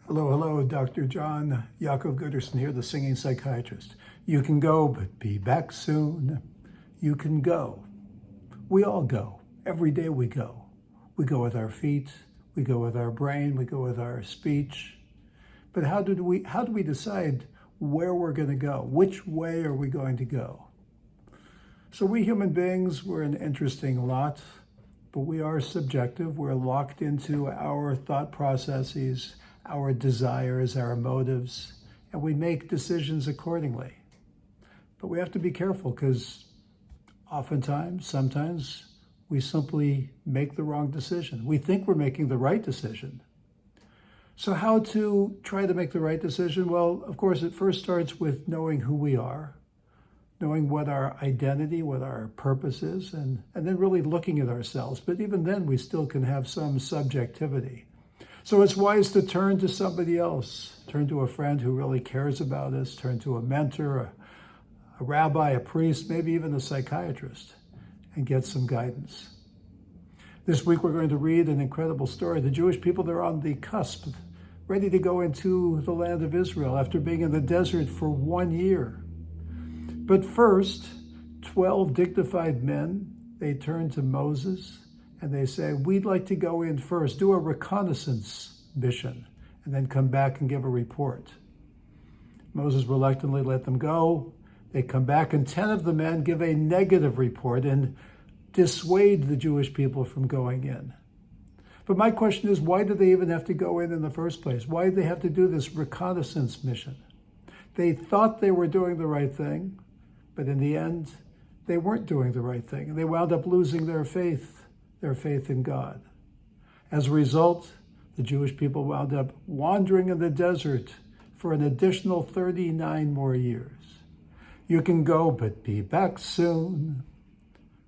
Hello, hello, Dr. John Yaakov Gooderson here, the singing psychiatrist. You can go, but be back soon. You can go. We all go. Every day we go. We go with our feet, we go with our brain, we go with our speech. But how do we decide where we're going to go? Which way are we going to go? So we human beings, we're an interesting lot, but we are subjective. We're locked into our thought processes, our desires, our motives, and we make decisions accordingly. But we have to be careful because sometimes, we simply make the wrong decision. We think we're making the right decision. So how to try to make the right decision? Well, of course, it first starts with knowing who we are, knowing what our identity, what our purpose is, and then really looking at ourselves. But even then, we still can have some subjectivity. So it's wise to turn to somebody else, turn to a friend who really cares about us, turn to a mentor, a rabbi, a priest, maybe even a psychiatrist, and get some guidance. This week we're going to read an incredible story. The Jewish people, they're on the cusp, ready to go into the land of Israel after being in the desert for 1 year. But first, 12 dignified men, they turn to Moses and they say, we'd like to go in first, do a reconnaissance mission, and then come back and give a report. Moses reluctantly let them go. They come back, and 10 of the men give a negative report and dissuade the Jewish people from going in. But my question is, why do they even have to go in the first place? Why do they have to do this reconnaissance mission? They thought they were doing the right thing, but in the end, they weren't doing the right thing. And they wound up losing their faith in God. As a result, the Jewish people wound up wandering in the desert for an additional 39 more years. You can go, but be back soon.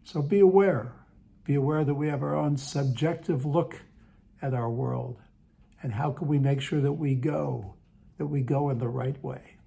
So be aware. Be aware that we have our own subjective look at our world. And how can we make sure that we go in the right way?